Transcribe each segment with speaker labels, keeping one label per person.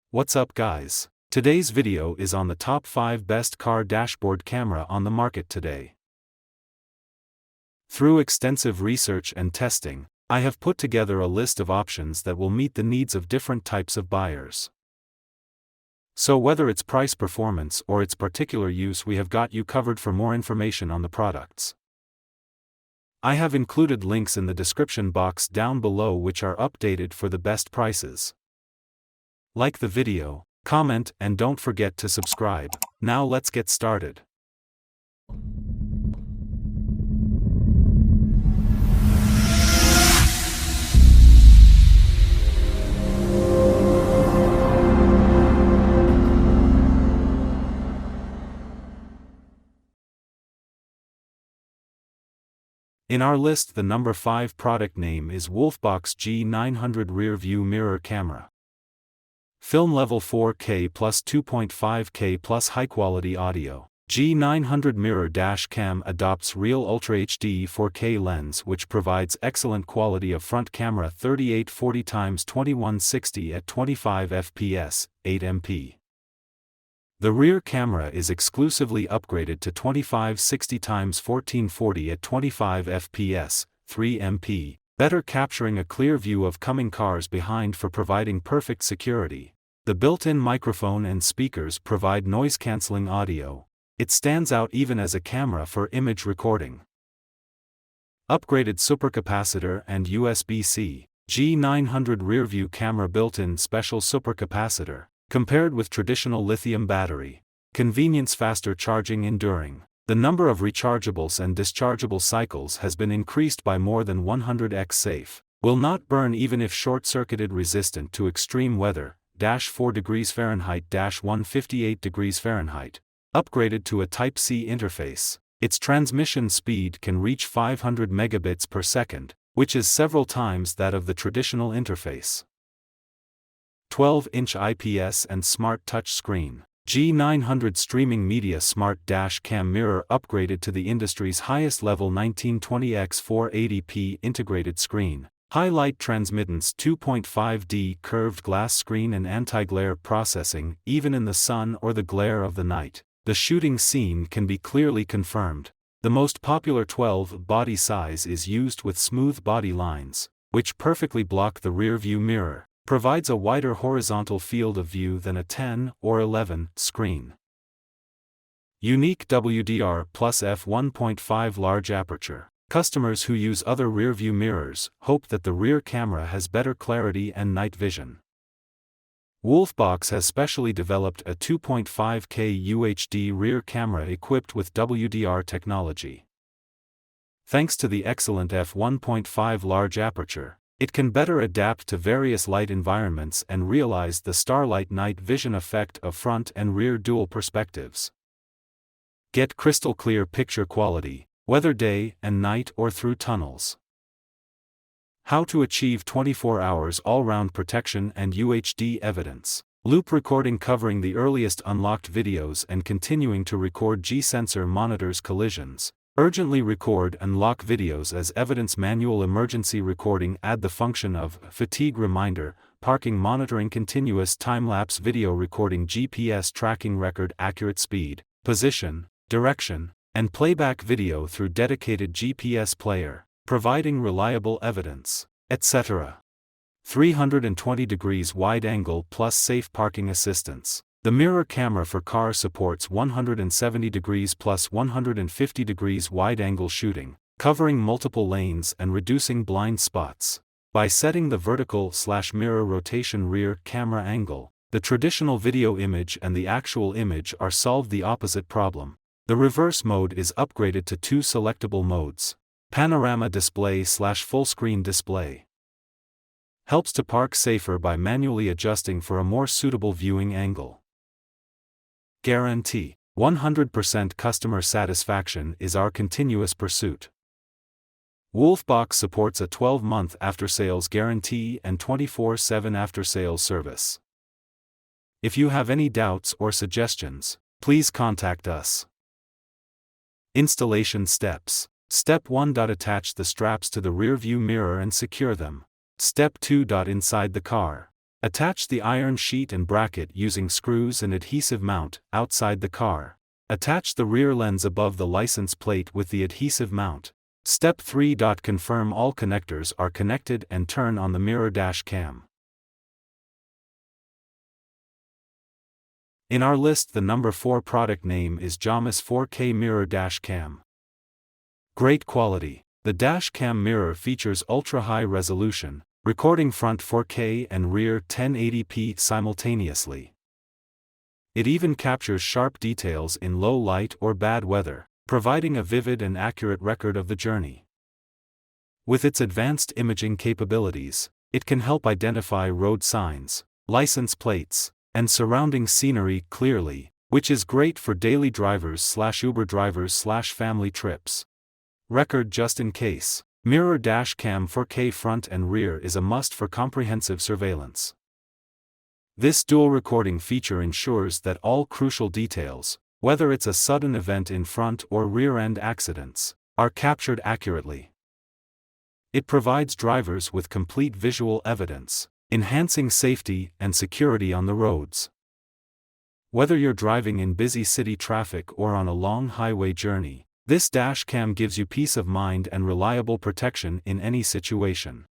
Speaker 1: What's up guys? Today's video is on the top 5 best car dashboard camera on the market today. Through extensive research and testing, I have put together a list of options that will meet the needs of different types of buyers. So whether it's price performance or its particular use, we have got you covered. For more information on the products, I have included links in the description box down below which are updated for the best prices. Like the video, comment, and don't forget to subscribe. Now let's get started. In our list, the number 5 product name is WOLFBOX G900 Rear View Mirror Camera. Film level 4K plus 2.5K plus high quality audio. G900 Mirror Dash Cam adopts real Ultra HD 4K lens which provides excellent quality of front camera 3840x2160 at 25 fps, 8 MP. The rear camera is exclusively upgraded to 2560x1440 at 25 fps, 3 MP, better capturing a clear view of coming cars behind for providing perfect security. The built-in microphone and speakers provide noise-canceling audio. It stands out even as a camera for image recording. Upgraded supercapacitor and USB-C. G900 rear-view camera built-in special supercapacitor. Compared with traditional lithium battery. Convenience, faster charging, enduring. The number of rechargeables and dischargeable cycles has been increased by more than 100x. Safe. Will not burn even if short-circuited, resistant to extreme weather. 4 degrees Fahrenheit, 158 degrees Fahrenheit. Upgraded to a Type-C interface. Its transmission speed can reach 500 megabits per second, which is several times that of the traditional interface. 12-inch IPS and smart touch screen. G900 streaming media smart dash cam mirror upgraded to the industry's highest level 1920x 480p integrated screen. Highlight transmittance, 2.5D curved glass screen and anti-glare processing. Even in the sun or the glare of the night, the shooting scene can be clearly confirmed. The most popular 12 body size is used with smooth body lines, which perfectly block the rear view mirror. Provides a wider horizontal field of view than a 10 or 11 screen. Unique WDR plus f1.5 large aperture. Customers who use other rear-view mirrors hope that the rear camera has better clarity and night vision. WOLFBOX has specially developed a 2.5K UHD rear camera equipped with WDR technology. Thanks to the excellent f1.5 large aperture, it can better adapt to various light environments and realize the starlight night vision effect of front and rear dual perspectives. Get crystal clear picture quality, whether day and night or through tunnels. How to achieve 24 hours all-round protection and UHD evidence. Loop recording covering the earliest unlocked videos and continuing to record. G-sensor monitors collisions. Urgently record and lock videos as evidence. Manual emergency recording. Add the function of fatigue reminder. Parking monitoring. Continuous time-lapse video recording. GPS tracking. Record accurate speed, position, direction, and playback video through dedicated GPS player, providing reliable evidence, etc. 320 degrees wide angle plus safe parking assistance. The mirror camera for car supports 170 degrees plus 150 degrees wide-angle shooting, covering multiple lanes and reducing blind spots. By setting the vertical/mirror rotation rear camera angle, the traditional video image and the actual image are solved the opposite problem. The reverse mode is upgraded to 2 selectable modes. Panorama display/full screen display. Helps to park safer by manually adjusting for a more suitable viewing angle. Guarantee. 100% customer satisfaction is our continuous pursuit. WOLFBOX supports a 12-month after-sales guarantee and 24/7 after-sales service. If you have any doubts or suggestions, please contact us. Installation steps. Step 1. Attach the straps to the rear view mirror and secure them. Step 2. Inside the car. Attach the iron sheet and bracket using screws and adhesive mount outside the car. Attach the rear lens above the license plate with the adhesive mount. Step 3. Confirm all connectors are connected and turn on the mirror dash cam. In our list, the number 4 product name is JOMISE 4K Mirror Dash Cam. Great quality. The dash cam mirror features ultra-high resolution, recording front 4K and rear 1080p simultaneously. It even captures sharp details in low light or bad weather, providing a vivid and accurate record of the journey. With its advanced imaging capabilities, it can help identify road signs, license plates, and surrounding scenery clearly, which is great for daily drivers/Uber drivers/family trips. Record just in case. Mirror dash cam 4K front and rear is a must for comprehensive surveillance. This dual recording feature ensures that all crucial details, whether it's a sudden event in front or rear-end accidents, are captured accurately. It provides drivers with complete visual evidence, enhancing safety and security on the roads. Whether you're driving in busy city traffic or on a long highway journey, this dash cam gives you peace of mind and reliable protection in any situation.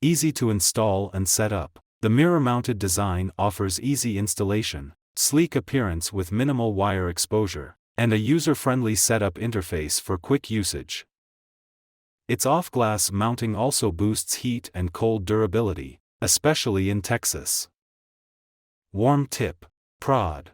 Speaker 1: Easy to install and set up. The mirror-mounted design offers easy installation, sleek appearance with minimal wire exposure, and a user-friendly setup interface for quick usage. Its off-glass mounting also boosts heat and cold durability, especially in Texas. Warm tip. Prod.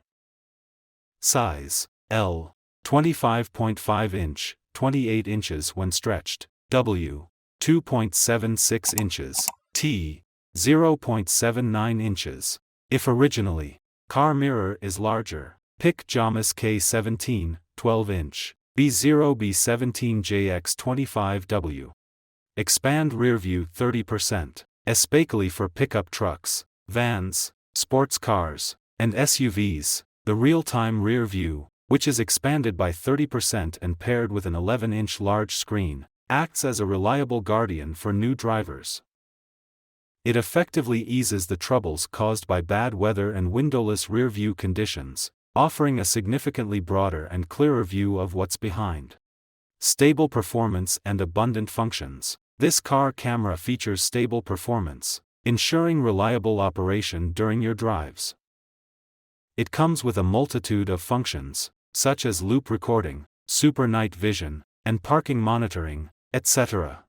Speaker 1: Size: L. 25.5 inch, 28 inches when stretched. W. 2.76 inches. T. 0.79 inches. If originally car mirror is larger, pick JOMISE K17, 12 inch. B0 B17 JX25W. Expand rear view 30%. Especially for pickup trucks, vans, sports cars, and SUVs, the real-time rear view, which is expanded by 30% and paired with an 11-inch large screen, acts as a reliable guardian for new drivers. It effectively eases the troubles caused by bad weather and windowless rear-view conditions, offering a significantly broader and clearer view of what's behind. Stable performance and abundant functions. This car camera features stable performance, ensuring reliable operation during your drives. It comes with a multitude of functions, such as loop recording, super night vision, and parking monitoring, etc.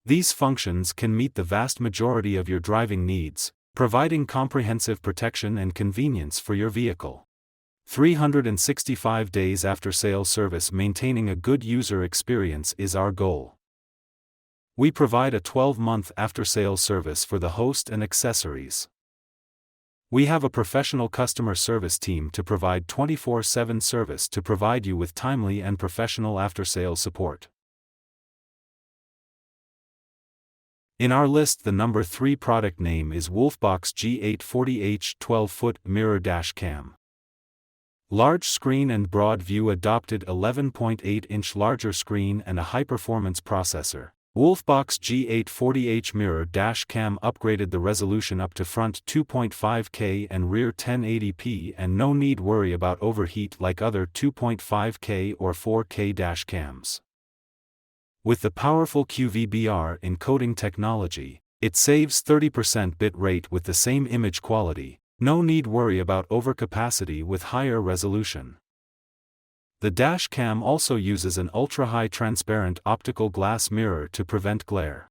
Speaker 1: These functions can meet the vast majority of your driving needs, providing comprehensive protection and convenience for your vehicle. 365 days after sale service. Maintaining a good user experience is our goal. We provide a 12-month after-sale service for the host and accessories. We have a professional customer service team to provide 24/7 service to provide you with timely and professional after-sale support. In our list, the number 3 product name is WOLFBOX G840H 12-foot mirror dash cam. Large screen and broad view adopted 11.8-inch larger screen and a high-performance processor. WOLFBOX G840H mirror dash cam upgraded the resolution up to front 2.5K and rear 1080p, and no need worry about overheat like other 2.5K or 4K dash cams. With the powerful QVBR encoding technology, it saves 30% bit rate with the same image quality. No need worry about overcapacity with higher resolution. The dash cam also uses an ultra-high transparent optical glass mirror to prevent glare.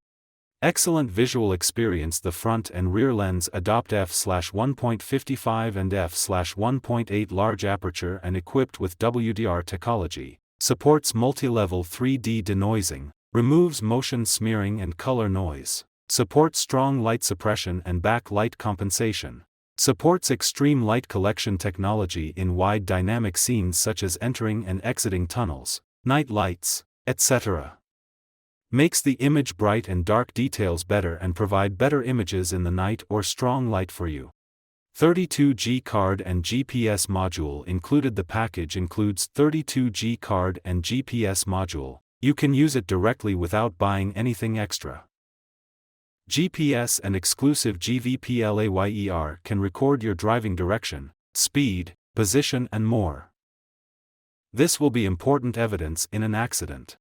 Speaker 1: Excellent visual experience. The front and rear lens adopt f/1.55 and f/1.8 large aperture and equipped with WDR technology, supports multi-level 3D denoising, removes motion smearing and color noise, supports strong light suppression and backlight compensation. Supports extreme light collection technology in wide dynamic scenes such as entering and exiting tunnels, night lights, etc. Makes the image bright and dark details better and provide better images in the night or strong light for you. 32G card and GPS module included. The package includes 32G card and GPS module. You can use it directly without buying anything extra. GPS and exclusive GVPLAYER can record your driving direction, speed, position and more. This will be important evidence in an accident.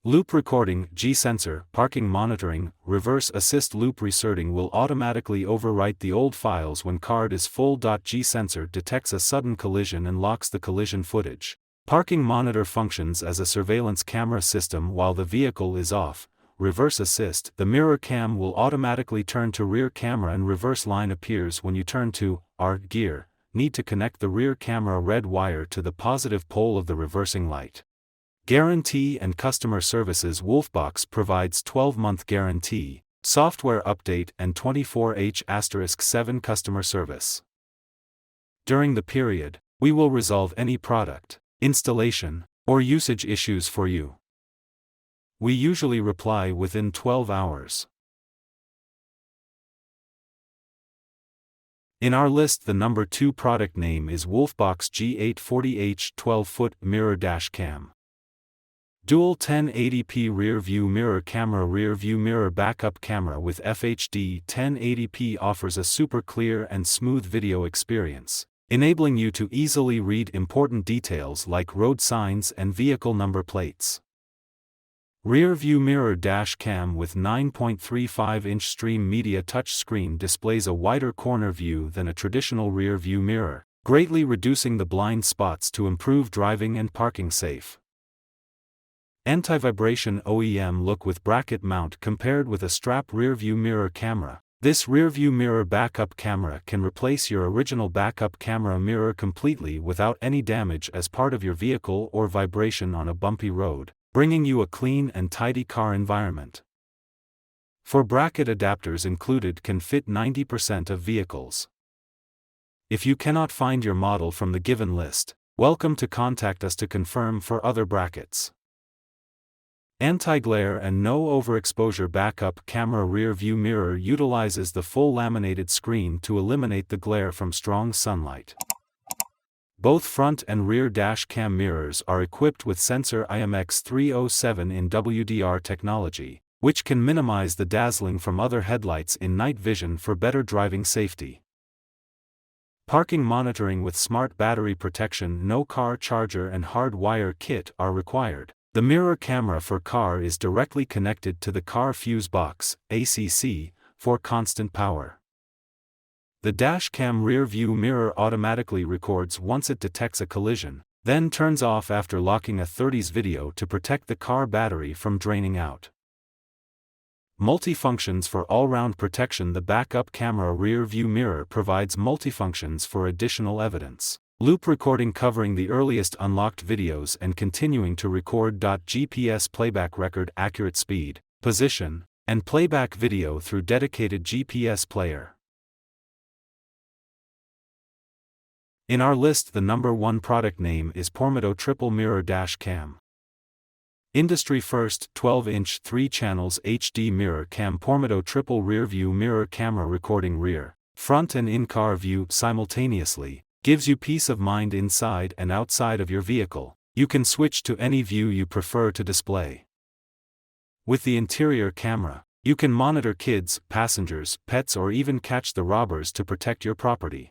Speaker 1: Loop recording, G-sensor, parking monitoring, reverse assist loop resetting will automatically overwrite the old files when card is full. G-sensor detects a sudden collision and locks the collision footage. Parking monitor functions as a surveillance camera system while the vehicle is off. Reverse assist, the mirror cam will automatically turn to rear camera and reverse line appears when you turn to R gear. Need to connect the rear camera red wire to the positive pole of the reversing light. Guarantee and customer services. WOLFBOX provides 12-month guarantee, software update and 24H*7 customer service. During the period, we will resolve any product, installation, or usage issues for you. We usually reply within 12 hours. In our list, the number 2 product name is WOLFBOX G840H 12-foot mirror dash cam. Dual 1080p rear view mirror camera. Rear view mirror backup camera with FHD 1080p offers a super clear and smooth video experience, enabling you to easily read important details like road signs and vehicle number plates. Rear view mirror dash cam with 9.35-inch stream media touchscreen displays a wider corner view than a traditional rear view mirror, greatly reducing the blind spots to improve driving and parking safe. Anti-vibration OEM look with bracket mount compared with a strap rear-view mirror camera. This rear-view mirror backup camera can replace your original backup camera mirror completely without any damage as part of your vehicle or vibration on a bumpy road, bringing you a clean and tidy car environment. For bracket adapters included can fit 90% of vehicles. If you cannot find your model from the given list, welcome to contact us to confirm for other brackets. Anti-glare and no overexposure backup camera. Rear view mirror utilizes the full laminated screen to eliminate the glare from strong sunlight. Both front and rear dash cam mirrors are equipped with sensor IMX307 in WDR technology, which can minimize the dazzling from other headlights in night vision for better driving safety. Parking monitoring with smart battery protection. No car charger and hard wire kit are required. The mirror camera for car is directly connected to the car fuse box, ACC, for constant power. The dash cam rear view mirror automatically records once it detects a collision, then turns off after locking a 30s video to protect the car battery from draining out. Multifunctions for all-round protection. The backup camera rear view mirror provides multifunctions for additional evidence. Loop recording covering the earliest unlocked videos and continuing to record. GPS playback record accurate speed, position, and playback video through dedicated GPS player. In our list, the number 1 product name is Pormido Triple Mirror Dash Cam. Industry first 12-inch 3 channels HD mirror cam. Pormido Triple Rear View Mirror Camera recording rear, front and in-car view simultaneously. Gives you peace of mind inside and outside of your vehicle. You can switch to any view you prefer to display. With the interior camera, you can monitor kids, passengers, pets or even catch the robbers to protect your property.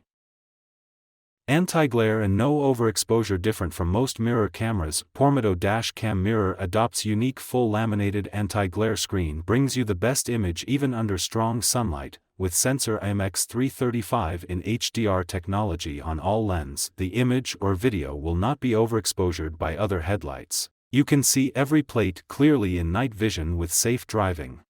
Speaker 1: Anti-glare and no overexposure. Different from most mirror cameras, Pormido Dash Cam mirror adopts unique full laminated anti-glare screen. Brings you the best image even under strong sunlight. With sensor IMX335 in HDR technology on all lens, the image or video will not be overexposured by other headlights. You can see every plate clearly in night vision with safe driving.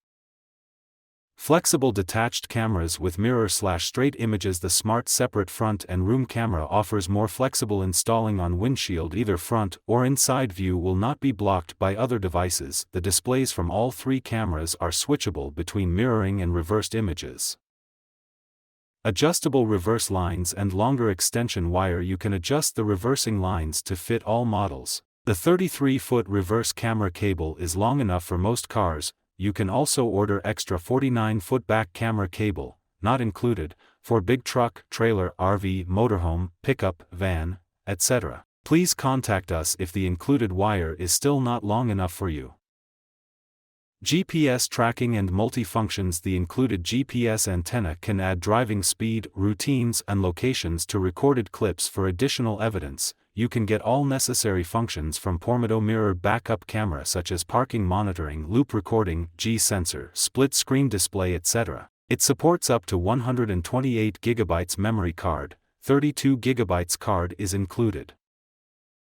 Speaker 1: Flexible detached cameras with mirror/straight images. The smart separate front and room camera offers more flexible installing on windshield. Either front or inside view will not be blocked by other devices. The displays from all 3 cameras are switchable between mirroring and reversed images. Adjustable reverse lines and longer extension wire. You can adjust the reversing lines to fit all models. The 33-foot reverse camera cable is long enough for most cars. You can also order extra 49-foot back camera cable, not included, for big truck, trailer, RV, motorhome, pickup, van, etc. Please contact us if the included wire is still not long enough for you. GPS tracking and multi-functions. The included GPS antenna can add driving speed, routines and locations to recorded clips. For additional evidence, you can get all necessary functions from Pormado mirror backup camera such as parking monitoring, loop recording, G-sensor, split screen display etc. It supports up to 128 GB memory card, 32 GB card is included.